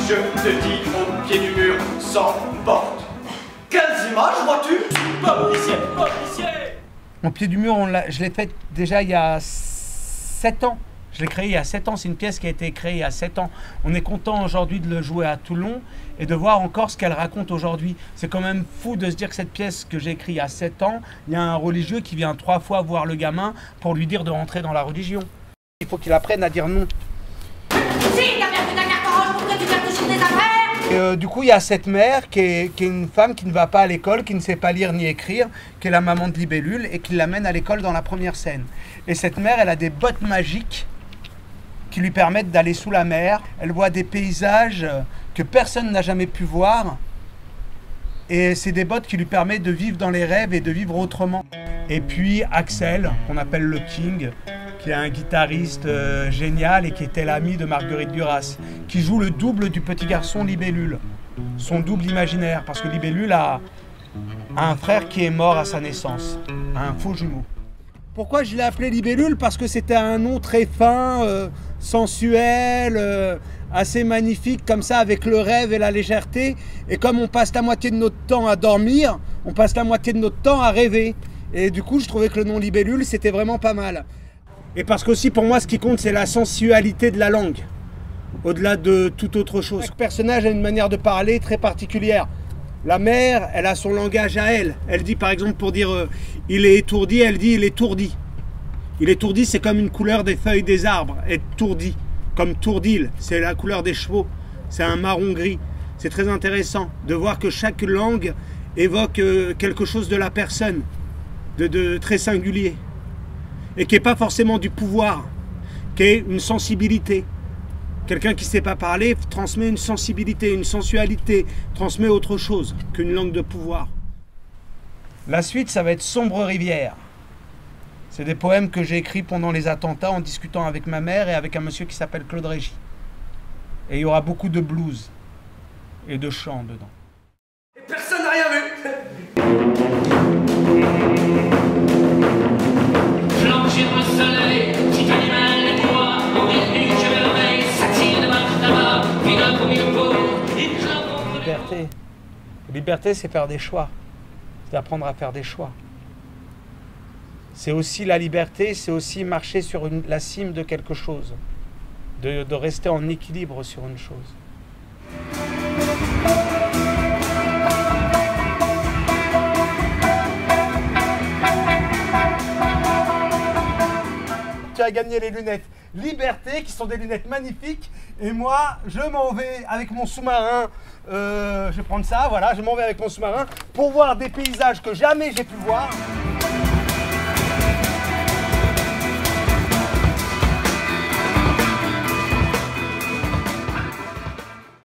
je te dis, au pied du mur, sans porte. Quelles images vois-tu? Policier, policier. Au pied du mur, je l'ai fait déjà il y a 7 ans. Je l'ai créé il y a 7 ans, c'est une pièce qui a été créée il y a 7 ans. On est content aujourd'hui de le jouer à Toulon et de voir encore ce qu'elle raconte aujourd'hui. C'est quand même fou de se dire que cette pièce que j'ai écrite il y a 7 ans, il y a un religieux qui vient 3 fois voir le gamin pour lui dire de rentrer dans la religion. Il faut qu'il apprenne à dire non. Si, t'as perdu ta carte orange pour que tu fasses toujours des affaires. Et du coup, il y a cette mère qui est une femme qui ne va pas à l'école, qui ne sait pas lire ni écrire, qui est la maman de Libellule et qui l'amène à l'école dans la première scène. Et cette mère, elle a des bottes magiques qui lui permettent d'aller sous la mer. Elle voit des paysages que personne n'a jamais pu voir. Et c'est des bottes qui lui permettent de vivre dans les rêves et de vivre autrement. Et puis Axel, qu'on appelle le King, qui est un guitariste génial et qui était l'ami de Marguerite Duras, qui joue le double du petit garçon Libellule, son double imaginaire, parce que Libellule a un frère qui est mort à sa naissance, un faux jumeau. Pourquoi je l'ai appelé Libellule? Parce que c'était un nom très fin, sensuel, assez magnifique, comme ça, avec le rêve et la légèreté. Et comme on passe la moitié de notre temps à dormir, on passe la moitié de notre temps à rêver. Et du coup, je trouvais que le nom Libellule, c'était vraiment pas mal. Et parce qu'aussi, pour moi, ce qui compte, c'est la sensualité de la langue, au-delà de toute autre chose. Chaque personnage a une manière de parler très particulière. La mère, elle a son langage à elle. Elle dit, par exemple, pour dire il est étourdi, elle dit il est tourdi. Il est tourdi, c'est comme une couleur des feuilles des arbres, être tourdi. Comme tourdil, c'est la couleur des chevaux. C'est un marron gris. C'est très intéressant de voir que chaque langue évoque quelque chose de la personne, de très singulier. Et qui n'est pas forcément du pouvoir, qui est une sensibilité. Quelqu'un qui ne sait pas parler transmet une sensibilité, une sensualité, transmet autre chose qu'une langue de pouvoir. La suite, ça va être Sombre rivière. C'est des poèmes que j'ai écrits pendant les attentats en discutant avec ma mère et avec un monsieur qui s'appelle Claude Régis. Et il y aura beaucoup de blues et de chants dedans. Et personne n'a rien vu. Liberté. Liberté, c'est faire des choix. C'est apprendre à faire des choix. C'est aussi la liberté, c'est aussi marcher sur la cime de quelque chose. De rester en équilibre sur une chose. Tu as gagné les lunettes Liberté, qui sont des lunettes magnifiques. Et moi, je m'en vais avec mon sous-marin. Je vais prendre ça, voilà, je m'en vais avec mon sous-marin pour voir des paysages que jamais j'ai pu voir.